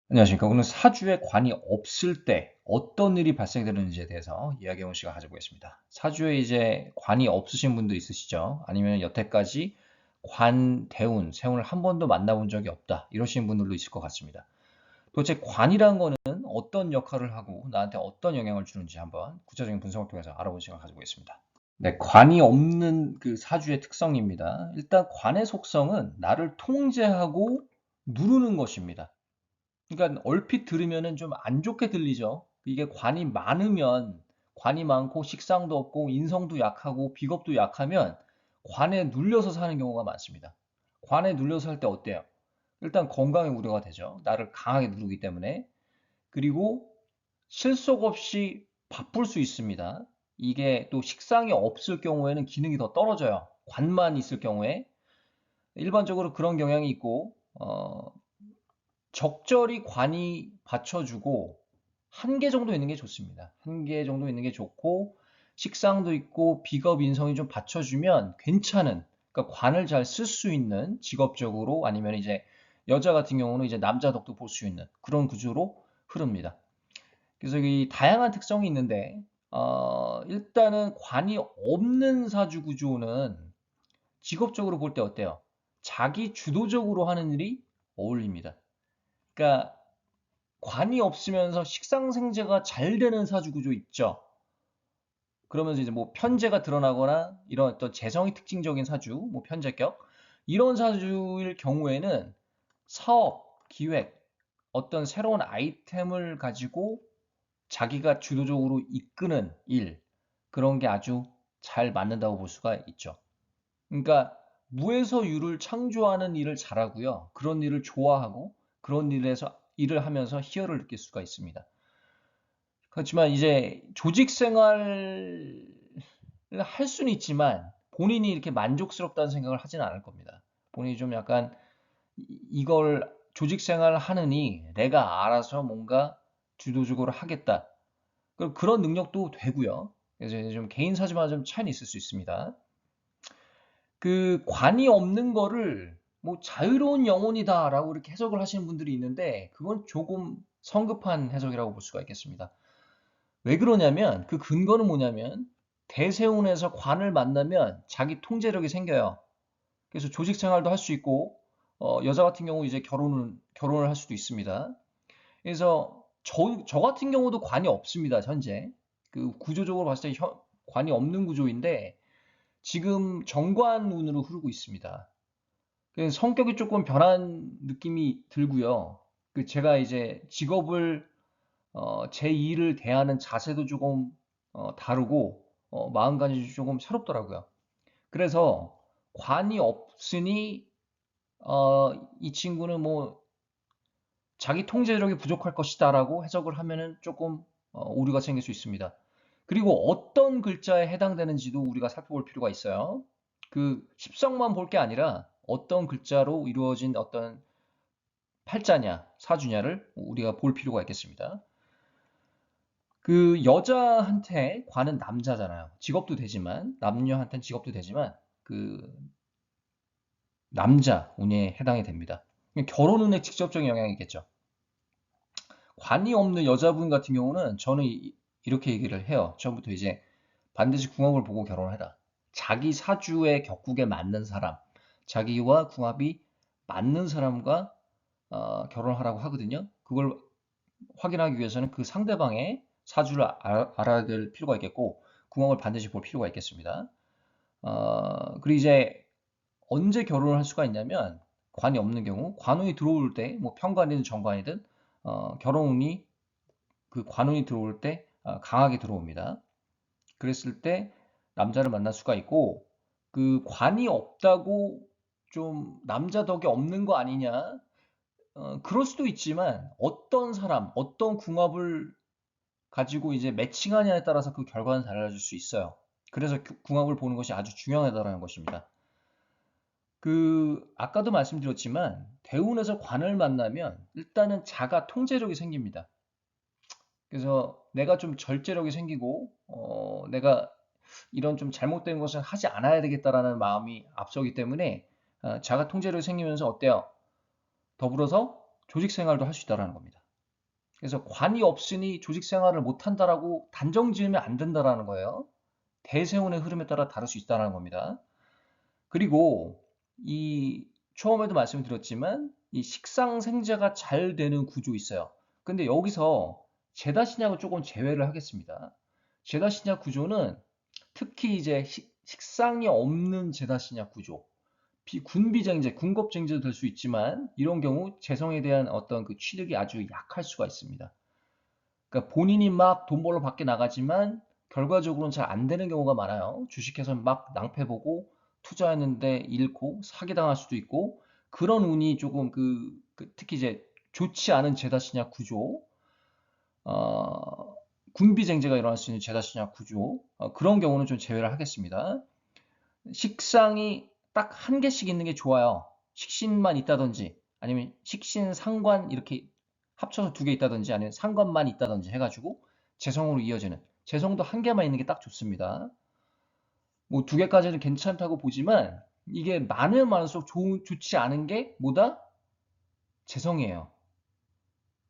안녕하십니까. 오늘 사주에 관이 없을 때 어떤 일이 발생되는지에 대해서 이야기해 본 시간 가져보겠습니다. 사주에 이제 관이 없으신 분도 있으시죠? 아니면 여태까지 관, 대운, 세운을 한 번도 만나본 적이 없다. 이러신 분들도 있을 것 같습니다. 도대체 관이란 거는 어떤 역할을 하고 나한테 어떤 영향을 주는지 한번 구체적인 분석을 통해서 알아본 시간 가져보겠습니다. 네, 관이 없는 그 사주의 특성입니다. 일단 관의 속성은 나를 통제하고 누르는 것입니다. 그러니까 얼핏 들으면은 좀 안 좋게 들리죠. 이게 관이 많고 식상도 없고 인성도 약하고 비겁도 약하면 관에 눌려서 사는 경우가 많습니다. 관에 눌려서 살 때 어때요? 일단 건강에 우려가 되죠. 나를 강하게 누르기 때문에. 그리고 실속 없이 바쁠 수 있습니다. 이게 또 식상이 없을 경우에는 기능이 더 떨어져요. 관만 있을 경우에. 일반적으로 그런 경향이 있고, 적절히 관이 받쳐주고 한 개 정도 있는 게 좋습니다. 한 개 정도 있는 게 좋고 식상도 있고 비겁 인성이 좀 받쳐주면 괜찮은, 그러니까 관을 잘 쓸 수 있는, 직업적으로 아니면 이제 여자 같은 경우는 이제 남자 덕도 볼 수 있는 그런 구조로 흐릅니다. 그래서 이 다양한 특성이 있는데, 일단은 관이 없는 사주 구조는 직업적으로 볼 때 어때요? 자기 주도적으로 하는 일이 어울립니다. 그러니까 관이 없으면서 식상생재가 잘 되는 사주 구조 있죠. 그러면서 이제 뭐 편재가 드러나거나 이런 어떤 재성이 특징적인 사주, 뭐 편재격, 이런 사주일 경우에는 사업, 기획, 어떤 새로운 아이템을 가지고 자기가 주도적으로 이끄는 일, 그런 게 아주 잘 맞는다고 볼 수가 있죠. 그러니까 무에서 유를 창조하는 일을 잘하고요. 그런 일을 좋아하고 그런 일을 하면서 희열을 느낄 수가 있습니다. 그렇지만 이제 조직 생활을 할 수는 있지만 본인이 이렇게 만족스럽다는 생각을 하지는 않을 겁니다. 본인이 좀 약간 이걸 조직 생활을 하느니 내가 알아서 뭔가 주도적으로 하겠다. 그런 능력도 되고요. 그래서 좀 개인 사주마다 좀 차이는 있을 수 있습니다. 그 관이 없는 거를 뭐 자유로운 영혼이다라고 이렇게 해석을 하시는 분들이 있는데 그건 조금 성급한 해석이라고 볼 수가 있겠습니다. 왜 그러냐면 그 근거는 뭐냐면 대세운에서 관을 만나면 자기 통제력이 생겨요. 그래서 조직 생활도 할 수 있고 여자 같은 경우 이제 결혼을 할 수도 있습니다. 그래서 저 같은 경우도 관이 없습니다. 현재 그 구조적으로 봤을 때 관이 없는 구조인데 지금 정관운으로 흐르고 있습니다. 그래서 성격이 조금 변한 느낌이 들고요. 그 제가 이제 직업을 제 일을 대하는 자세도 조금 다르고 마음가짐이 조금 새롭더라고요. 그래서 관이 없으니 이 친구는 뭐 자기 통제력이 부족할 것이다라고 해석을 하면은 조금 오류가 생길 수 있습니다. 그리고 어떤 글자에 해당되는지도 우리가 살펴볼 필요가 있어요. 그 십성만 볼 게 아니라 어떤 글자로 이루어진 어떤 팔자냐, 사주냐를 우리가 볼 필요가 있겠습니다. 그 여자한테 관은 남자잖아요. 직업도 되지만 남녀한테는 직업도 되지만 그 남자 운에 해당이 됩니다. 결혼 운에 직접적인 영향이겠죠. 관이 없는 여자분 같은 경우는 저는 이렇게 얘기를 해요. 처음부터 이제 반드시 궁합을 보고 결혼해라. 자기 사주의 격국에 맞는 사람, 자기와 궁합이 맞는 사람과 결혼하라고 하거든요. 그걸 확인하기 위해서는 그 상대방의 사주를 알아야 될 필요가 있겠고, 궁합을 반드시 볼 필요가 있겠습니다. 그리고 이제 언제 결혼을 할 수가 있냐면, 관이 없는 경우, 관운이 들어올 때, 뭐 편관이든 정관이든, 결혼운이 그 관운이 들어올 때 강하게 들어옵니다. 그랬을 때 남자를 만날 수가 있고, 그 관이 없다고 좀 남자 덕이 없는 거 아니냐? 그럴 수도 있지만 어떤 사람, 어떤 궁합을 가지고 이제 매칭하냐에 따라서 그 결과는 달라질 수 있어요. 그래서 궁합을 보는 것이 아주 중요하다는 것입니다. 그 아까도 말씀드렸지만 대운에서 관을 만나면 일단은 자가 통제력이 생깁니다. 그래서 내가 좀 절제력이 생기고 내가 이런 좀 잘못된 것을 하지 않아야 되겠다라는 마음이 앞서기 때문에 자가 통제력이 생기면서 어때요? 더불어서 조직 생활도 할 수 있다는 겁니다. 그래서 관이 없으니 조직 생활을 못 한다라고 단정 지으면 안 된다라는 거예요. 대세운의 흐름에 따라 다를 수 있다는 겁니다. 그리고 이 처음에도 말씀드렸지만 이 식상생재가 잘 되는 구조 있어요. 근데 여기서 제다신약을 조금 제외를 하겠습니다. 제다신약 구조는 특히 이제 식상이 없는 제다신약 구조, 군비쟁제, 군겁쟁제도 될 수 있지만 이런 경우 재성에 대한 어떤 그 취득이 아주 약할 수가 있습니다. 그러니까 본인이 막 돈 벌러 밖에 나가지만 결과적으로는 잘 안 되는 경우가 많아요. 주식해서 막 낭패 보고 투자했는데 잃고 사기당할 수도 있고 그런 운이 조금 특히 이제 좋지 않은 제다신약 구조, 어, 군비쟁제가 일어날 수 있는 제다신약 구조 그런 경우는 좀 제외를 하겠습니다. 식상이 딱 한 개씩 있는 게 좋아요. 식신만 있다든지 아니면 식신 상관 이렇게 합쳐서 두 개 있다든지 아니면 상관만 있다든지 해가지고 재성으로 이어지는 재성도 한 개만 있는 게 딱 좋습니다. 뭐 두 개까지는 괜찮다고 보지만 이게 많으면 많을수록 좋지 않은 게 뭐다? 재성이에요.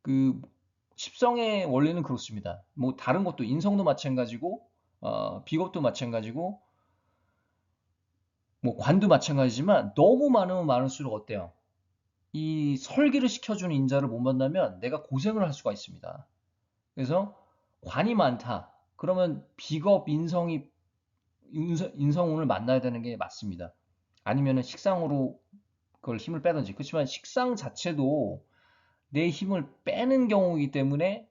그 십성의 원리는 그렇습니다. 뭐 다른 것도 인성도 마찬가지고 비겁도 마찬가지고 뭐 관도 마찬가지지만 너무 많으면 많을수록 어때요? 이 설계를 시켜주는 인자를 못 만나면 내가 고생을 할 수가 있습니다. 그래서 관이 많다. 그러면 비겁, 인성운을 만나야 되는 게 맞습니다. 아니면은 식상으로 그걸 힘을 빼든지. 그렇지만 식상 자체도 내 힘을 빼는 경우이기 때문에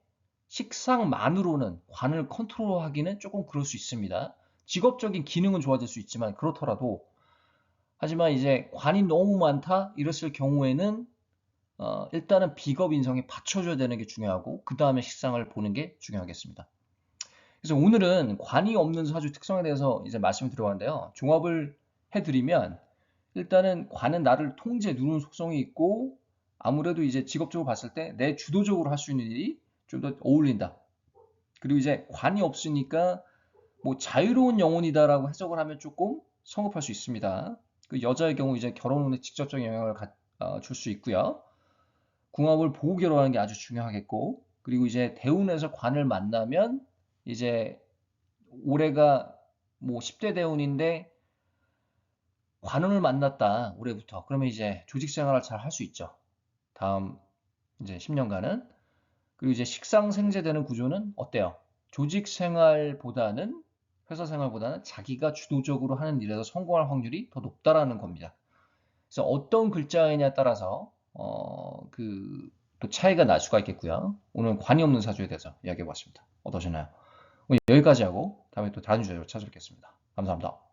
식상만으로는 관을 컨트롤하기는 조금 그럴 수 있습니다. 직업적인 기능은 좋아질 수 있지만 그렇더라도 하지만 이제 관이 너무 많다 이랬을 경우에는 일단은 비겁 인성에 받쳐줘야 되는 게 중요하고 그 다음에 식상을 보는 게 중요하겠습니다. 그래서 오늘은 관이 없는 사주 특성에 대해서 이제 말씀을 드려봤는데요. 종합을 해드리면 일단은 관은 나를 누르는 속성이 있고 아무래도 이제 직업적으로 봤을 때 내 주도적으로 할 수 있는 일이 좀 더 어울린다. 그리고 이제 관이 없으니까 뭐 자유로운 영혼이다라고 해석을 하면 조금 성급할 수 있습니다. 그 여자의 경우 이제 결혼운에 직접적인 영향을 줄 수 있고요. 궁합을 보고 결혼하는 게 아주 중요하겠고, 그리고 이제 대운에서 관을 만나면 이제 올해가 뭐 10대 대운인데 관운을 만났다 올해부터. 그러면 이제 조직 생활을 잘 할 수 있죠. 다음 이제 10년간은. 그리고 이제 식상생재되는 구조는 어때요? 조직 생활보다는 회사 생활보다는 자기가 주도적으로 하는 일에서 성공할 확률이 더 높다라는 겁니다. 그래서 어떤 글자이냐에 따라서 또 차이가 날 수가 있겠고요. 오늘 관이 없는 사주에 대해서 이야기해 보았습니다. 어떠셨나요? 오늘 여기까지 하고 다음에 또 다른 주제로 찾아뵙겠습니다. 감사합니다.